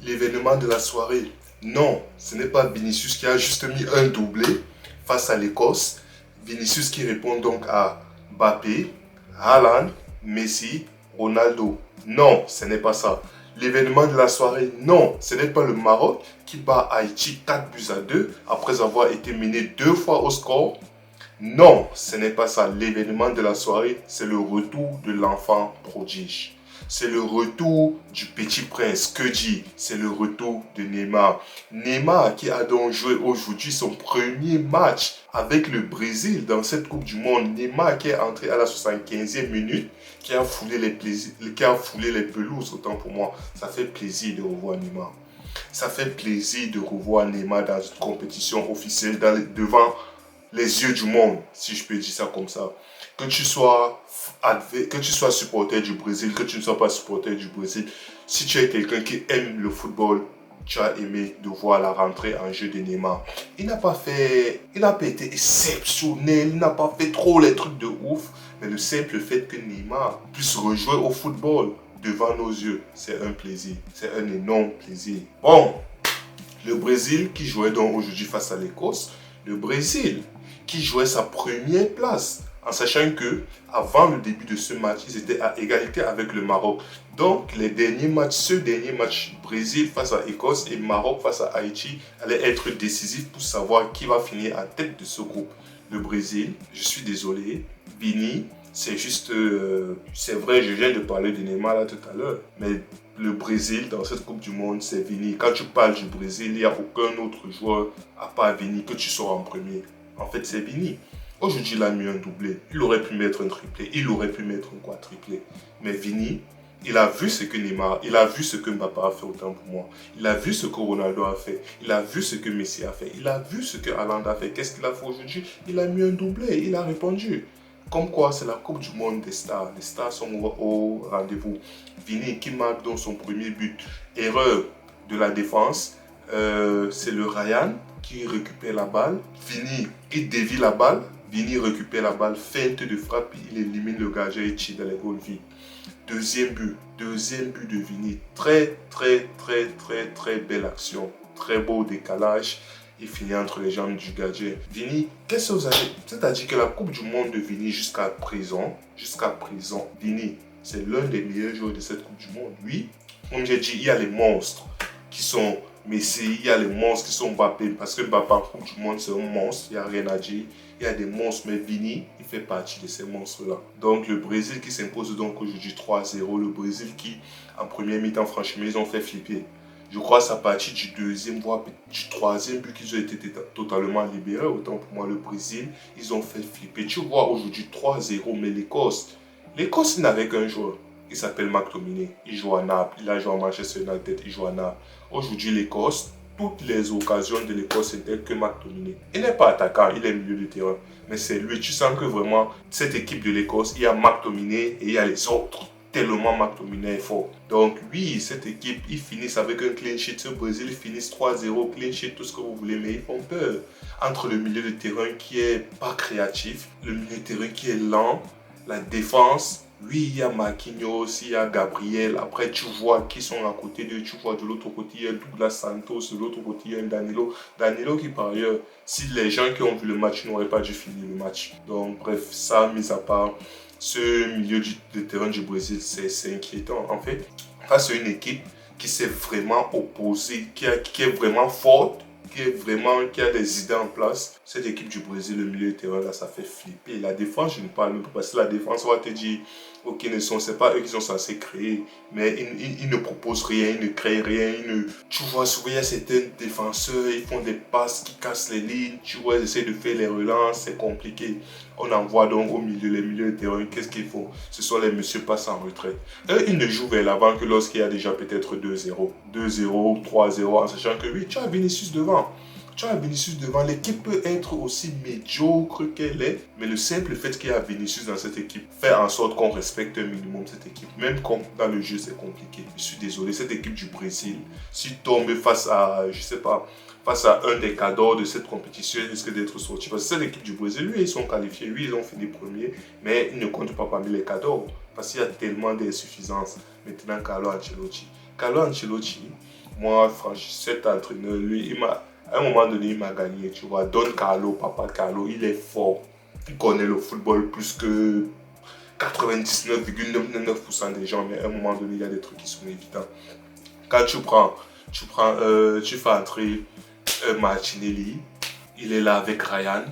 l'événement de la soirée. Non, ce n'est pas Vinicius qui a juste mis un doublé face à l'Écosse. Vinicius qui répond donc à Mbappé, Haaland, Messi, Ronaldo. Non, ce n'est pas ça. L'événement de la soirée, non, ce n'est pas le Maroc qui bat Haïti 4 buts à 2 après avoir été mené 2 fois au score. Non, ce n'est pas ça. L'événement de la soirée, c'est le retour de l'enfant prodige. C'est le retour du petit prince. Que dit? C'est le retour de Neymar. Neymar qui a donc joué aujourd'hui son premier match avec le Brésil dans cette Coupe du Monde. Neymar qui est entré à la 75e minute, qui a foulé les pelouses, autant pour moi. Ça fait plaisir de revoir Neymar. Ça fait plaisir de revoir Neymar dans une compétition officielle devant les yeux du monde, si je peux dire ça comme ça. Que tu sois supporter du Brésil, que tu ne sois pas supporter du Brésil, si tu es quelqu'un qui aime le football, tu as aimé de voir la rentrée en jeu de Neymar. Il n'a pas été exceptionnel, il n'a pas fait trop les trucs de ouf, mais le simple fait que Neymar puisse rejouer au football devant nos yeux, c'est un plaisir, c'est un énorme plaisir. Bon, le Brésil qui jouait donc aujourd'hui face à l'Écosse, le Brésil qui jouait sa première place, en sachant que avant le début de ce match, ils étaient à égalité avec le Maroc. Donc, ce dernier match, Brésil face à Écosse et Maroc face à Haïti, allait être décisif pour savoir qui va finir en tête de ce groupe. Le Brésil, je suis désolé, Vini, c'est juste, c'est vrai, je viens de parler de Neymar là tout à l'heure, mais le Brésil dans cette Coupe du Monde, c'est Vini. Quand tu parles du Brésil, il n'y a aucun autre joueur à part Vini que tu sors en premier. En fait, c'est Vini. Aujourd'hui, il a mis un doublé. Il aurait pu mettre un triplé. Il aurait pu mettre un quadruplé. Mais Vini, il a vu ce que Neymar, il a vu ce que Mbappé a fait autant pour moi. Il a vu ce que Ronaldo a fait. Il a vu ce que Messi a fait. Il a vu ce que Haaland a fait. Qu'est-ce qu'il a fait aujourd'hui? Il a mis un doublé. Il a répondu. Comme quoi, c'est la Coupe du Monde des stars. Les stars sont au rendez-vous. Vini qui marque donc son premier but. Erreur de la défense. C'est le Ryan qui récupère la balle. Vini qui dévie la balle. Vini récupère la balle, feinte de frappe, il élimine le gardien et tire dans les goals vides. Deuxième but de Vini. Très belle action. Très beau décalage. Il finit entre les jambes du gardien. Vini, qu'est-ce que vous avez? C'est-à-dire que la Coupe du Monde de Vini jusqu'à présent, Vini, c'est l'un des meilleurs joueurs de cette Coupe du Monde. Oui, comme j'ai dit, il y a les monstres qui sont Messi, il y a les monstres qui sont Mbappé, parce que Mbappé en Coupe du Monde, c'est un monstre, il n'y a rien à dire. Il y a des monstres, mais Vini, il fait partie de ces monstres-là. Donc le Brésil qui s'impose donc aujourd'hui 3-0. Le Brésil qui, en première mi-temps, franchement, ils ont fait flipper. Je crois que c'est à partir du deuxième, voire du troisième but qu'ils ont été totalement libérés. Autant pour moi, le Brésil, ils ont fait flipper. Tu vois, aujourd'hui 3-0, mais l'Écosse, il n'avait qu'un joueur. Il s'appelle McTominay. Il joue à Naples. Il a joué à Manchester United. Il joue à Naples. Aujourd'hui, l'Écosse, toutes les occasions de l'Écosse, c'était que McTominay. Il n'est pas attaquant, il est milieu de terrain. Mais c'est lui. Tu sens que vraiment, cette équipe de l'Écosse, il y a McTominay et il y a les autres. Tellement McTominay est fort. Donc oui, cette équipe, ils finissent avec un clean sheet. Ce Brésil, ils finissent 3-0, clean sheet, tout ce que vous voulez, mais ils font peur. Entre le milieu de terrain qui est pas créatif, le milieu de terrain qui est lent, la défense. Oui, il y a Marquinhos, il y a Gabriel. Après, tu vois qui sont à côté d'eux. Tu vois de l'autre côté, il y a Douglas Santos. De l'autre côté, il y a un Danilo. Danilo qui, par ailleurs, si les gens qui ont vu le match n'auraient pas dû finir le match. Donc, bref, ça, mis à part, ce milieu de terrain du Brésil, c'est inquiétant. En fait, face à une équipe qui s'est vraiment opposée, qui est vraiment forte, qui a des idées en place. Cette équipe du Brésil, le milieu de terrain, là, ça fait flipper. La défense, je ne parle même pas, parce que la défense, on va te dire, ok, c'est pas eux qui sont censés créer, mais ils ne proposent rien, ils ne créent rien. Tu vois, souvent, il y a certains défenseurs, ils font des passes qui cassent les lignes, tu vois, ils essaient de faire les relances, c'est compliqué. On envoie donc au milieu, les milieux de terrain, qu'est-ce qu'il faut? Ce sont les messieurs passent en retraite. Eux, ils ne jouent vers l'avant que lorsqu'il y a déjà peut-être 2-0, 2-0, 3-0, en sachant que oui, tu as Vinicius devant. L'équipe peut être aussi médiocre qu'elle est, mais le simple fait qu'il y a Vinicius dans cette équipe fait en sorte qu'on respecte un minimum cette équipe. Même quand dans le jeu c'est compliqué. Je suis désolé, cette équipe du Brésil, s'il tombe face à, je sais pas, face à un des cadors de cette compétition, il risque d'être sorti. Parce que cette équipe du Brésil, lui, ils sont qualifiés, lui, ils ont fini premier, mais ils ne comptent pas parmi les cadors. Parce qu'il y a tellement d'insuffisances. Maintenant, Carlo Ancelotti, Moi, franchement, cet entraîneur, lui, à un moment donné, il m'a gagné, tu vois. Don Carlo, Papa Carlo, il est fort. Il connaît le football plus que 99,99% des gens, mais à un moment donné, il y a des trucs qui sont évidents. Quand tu fais entrer Martinelli, il est là avec Ryan.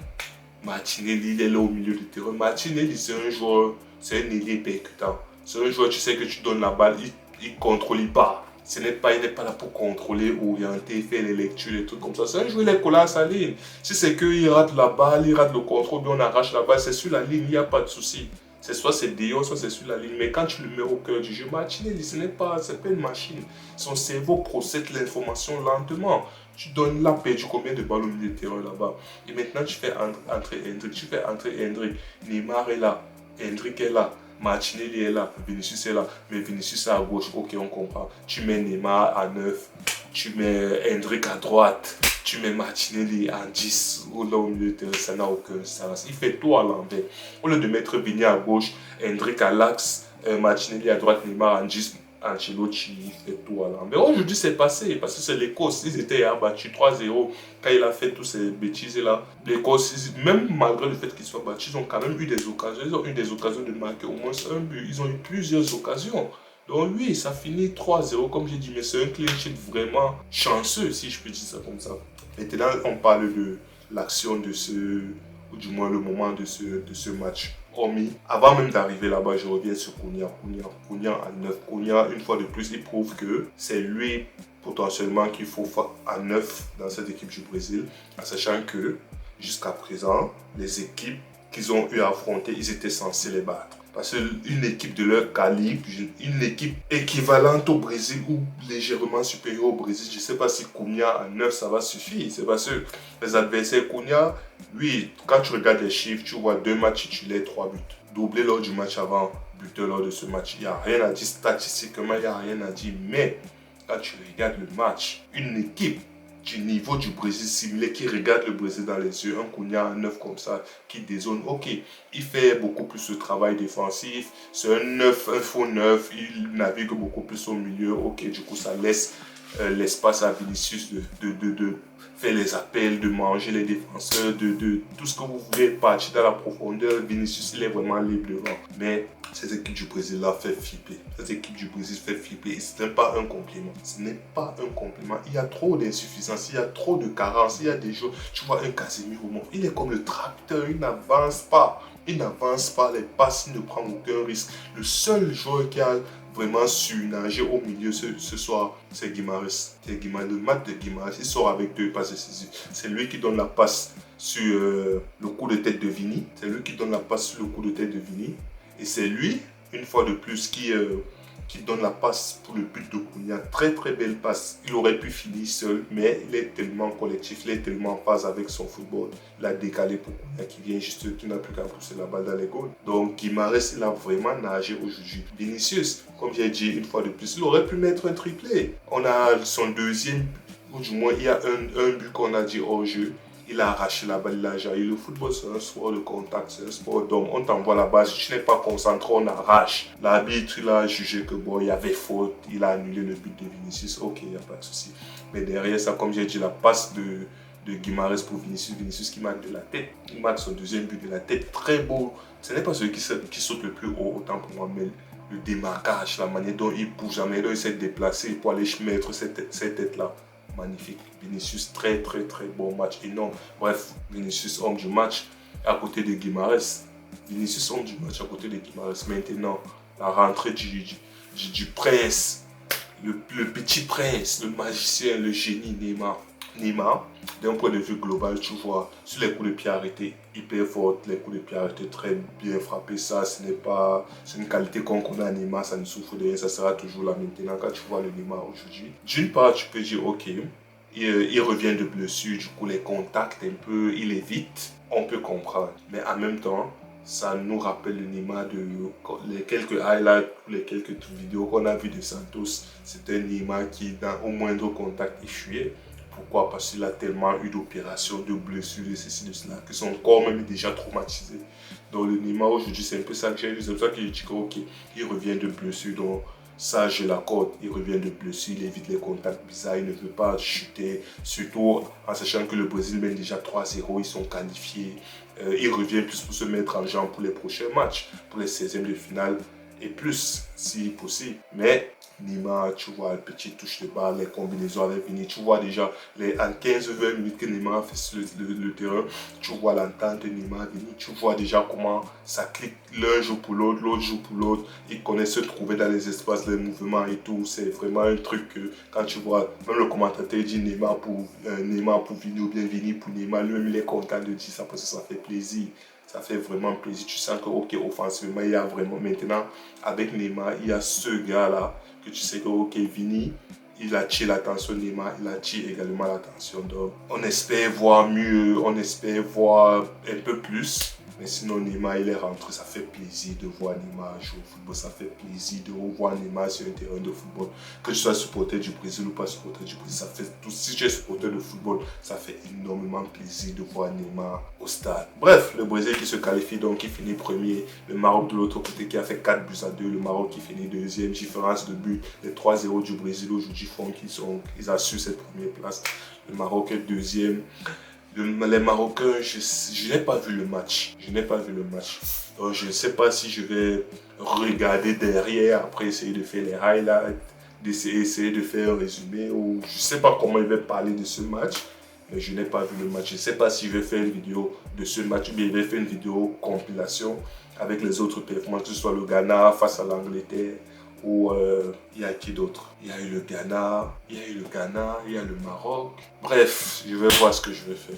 Martinelli, il est là au milieu du terrain. Martinelli, c'est un joueur, c'est un ailier percutant. C'est un joueur, tu sais que tu donnes la balle, il contrôle pas. Il n'est pas là pour contrôler, orienter, faire les lectures, les trucs comme ça. C'est un joueur, il est collé à sa ligne. Si c'est qu'il rate la balle, il rate le contrôle, bien on arrache la balle, c'est sur la ligne, il n'y a pas de souci. C'est soit c'est dehors, soit c'est sur la ligne. Mais quand tu le mets au cœur du jeu, Martinelli, c'est pas une machine. Son cerveau procède l'information lentement. Tu donnes la perdu combien de balles au milieu de terrain là-bas. Et maintenant, tu fais entrer Hendrick. Tu fais entrer Hendrick. Neymar est là. Hendrick est là. Martinelli est là. Vinicius est là. Mais Vinicius est à gauche. Ok, on comprend. Tu mets Neymar à 9. Tu mets Hendrick à droite. Tu mets Martinelli en 10 ou là au milieu de terrain, ça n'a aucun sens. Il fait tout à l'envers. Au lieu de mettre Vini à gauche, Hendrick à l'axe, Martinelli à droite, Neymar en 10, Ancelotti fait tout à l'envers. Aujourd'hui, c'est passé parce que c'est l'Écosse. Ils étaient abattus 3-0 quand il a fait toutes ces bêtises-là. L'Écosse, même malgré le fait qu'ils soient battus, ils ont quand même eu des occasions. Ils ont eu des occasions de marquer au moins un but. Ils ont eu plusieurs occasions. Donc oui, ça finit 3-0 comme j'ai dit, mais c'est un clean sheet vraiment chanceux, si je peux dire ça comme ça. Maintenant, on parle de l'action de ou du moins le moment de ce match. Avant même d'arriver là-bas, je reviens sur Cunha à 9. Cunha, une fois de plus, il prouve que c'est lui potentiellement qu'il faut à 9 dans cette équipe du Brésil, en sachant que jusqu'à présent, les équipes qu'ils ont eu à affronter, ils étaient censés les battre. Parce qu'une équipe de leur calibre, une équipe équivalente au Brésil ou légèrement supérieure au Brésil, je ne sais pas si Cunha à 9 ça va suffire. C'est parce que les adversaires Cunha, oui, quand tu regardes les chiffres, tu vois 2 matchs titulaires, 3 buts. Doublé lors du match avant, buteur lors de ce match. Il n'y a rien à dire statistiquement, il n'y a rien à dire. Mais quand tu regardes le match, une équipe du niveau du Brésil simulé qui regarde le Brésil dans les yeux, un Cunha à 9 comme ça, qui dézone, ok, il fait beaucoup plus de travail défensif, c'est un 9, un faux 9, il navigue beaucoup plus au milieu, ok, du coup ça laisse l'espace à Vinicius de faire les appels, de manger les défenseurs, de tout ce que vous voulez, partir dans la profondeur. Vinicius, il est vraiment libre devant. Mais cette équipe du Brésil là fait flipper. Cette équipe du Brésil fait flipper et ce n'est pas un compliment. Ce n'est pas un compliment. Il y a trop d'insuffisance, il y a trop de carences, il y a des choses. Tu vois un Casemiro, il est comme le tracteur, il n'avance pas. Il n'avance pas les passes, il ne prend aucun risque. Le seul joueur qui a vraiment surnager au milieu ce soir, c'est Guimarães. Le match de Guimarães, il sort avec 2 passes décisives. C'est lui qui donne la passe sur le coup de tête de Vini. C'est lui qui donne la passe sur le coup de tête de Vini. Et c'est lui, une fois de plus, qui donne la passe pour le but de Cunha. Très très belle passe. Il aurait pu finir seul, mais il est tellement collectif, il est tellement en phase avec son football. Il a décalé pour Cunha qui vient juste, qui n'a plus qu'à pousser la balle dans les goals. Donc Guimarães, il a vraiment nagé aujourd'hui. Vinicius, comme j'ai dit une fois de plus, il aurait pu mettre un triplé. On a son deuxième, ou du moins il y a un but qu'on a dit hors jeu. Il a arraché la balle, il a jailli. Le football, c'est un sport de contact, c'est un sport d'homme. On t'envoie la balle, si tu n'es pas concentré, on arrache. L'arbitre, il a jugé que bon, il y avait faute, il a annulé le but de Vinicius. Ok, il n'y a pas de souci. Mais derrière ça, comme j'ai dit, la passe de Guimarães pour Vinicius qui marque de la tête. Il marque son deuxième but de la tête, très beau. Ce n'est pas celui qui saute le plus haut, autant pour moi, mais le démarquage, la manière dont il bouge, la manière dont il s'est déplacé pour aller mettre cette tête-là. Magnifique. Vinicius, très très très bon match, énorme. Bref, Vinicius, homme du match à côté de Guimarães. Vinicius, homme du match à côté de Guimarães. Maintenant, la rentrée du prince, le petit prince, le magicien, le génie Neymar. Neymar, d'un point de vue global, tu vois, sur les coups de pied arrêtés, hyper fort, les coups de pied arrêtés très bien frappés, ça, c'est une qualité qu'on connaît à Neymar, ça ne souffre de rien, ça sera toujours là maintenant quand tu vois le Neymar aujourd'hui. D'une part, tu peux dire, ok, il revient de blessure, du coup les contacts un peu, il évite, on peut comprendre, mais en même temps, ça nous rappelle le Neymar de les quelques highlights, les quelques vidéos qu'on a vues de Santos. C'était un Neymar qui, au moindre contact, il fuyait. Pourquoi? Parce qu'il a tellement eu d'opérations, de blessures, de ceci, de cela, que son corps même est déjà traumatisé. Donc le Neymar aujourd'hui, c'est un peu ça que j'ai vu. C'est pour ça que je dis que ok, il revient de blessures. Donc Ça, je l'accorde. Il revient de blessure, il évite les contacts bizarres, il ne veut pas chuter. Surtout en sachant que le Brésil mène déjà 3-0, ils sont qualifiés. Il revient plus pour se mettre en jambe pour les prochains matchs, pour les 16e de finale et plus, si possible. Mais Neymar, tu vois, le petit touche de balle, les combinaisons avec Vini, tu vois déjà en 15-20 minutes que Neymar fait sur le terrain, tu vois l'entente de Neymar, Vini, tu vois déjà comment ça clique, l'un joue pour l'autre, l'autre joue pour l'autre, ils connaissent se trouver dans les espaces, les mouvements et tout, c'est vraiment un truc que quand tu vois, même le commentateur dit Neymar pour Vini ou bien Vini pour Neymar, lui-même il est content de dire ça parce que ça fait plaisir. Ça fait vraiment plaisir. Tu sens que, ok, offensivement, il y a vraiment maintenant, avec Neymar, il y a ce gars-là que tu sais que, ok, Vini, il attire l'attention de Neymar, il attire également l'attention d'Homme. On espère voir mieux, on espère voir un peu plus. Mais sinon, Neymar, il est rentré, ça fait plaisir de voir Neymar jouer au football, ça fait plaisir de revoir Neymar sur un terrain de football. Que tu sois supporter du Brésil ou pas supporter du Brésil, ça fait tout. Si tu es supporter de football, ça fait énormément plaisir de voir Neymar au stade. Bref, le Brésil qui se qualifie donc, qui finit premier, le Maroc de l'autre côté qui a fait 4-2, le Maroc qui finit deuxième, différence de but, les 3-0 du Brésil aujourd'hui font qu'ils assurent cette première place. Le Maroc est deuxième. Les Marocains, je n'ai pas vu le match. Je n'ai pas vu le match. Donc je ne sais pas si je vais regarder derrière, après essayer de faire les highlights, essayer de faire un résumé, ou je ne sais pas comment il va parler de ce match. Mais je n'ai pas vu le match. Je ne sais pas si je vais faire une vidéo de ce match ou bien je vais faire une vidéo compilation avec les autres performances, que ce soit le Ghana face à l'Angleterre ou il y a qui d'autre? Il y a eu le Ghana, il y a eu le Maroc. Bref, je vais voir ce que je vais faire.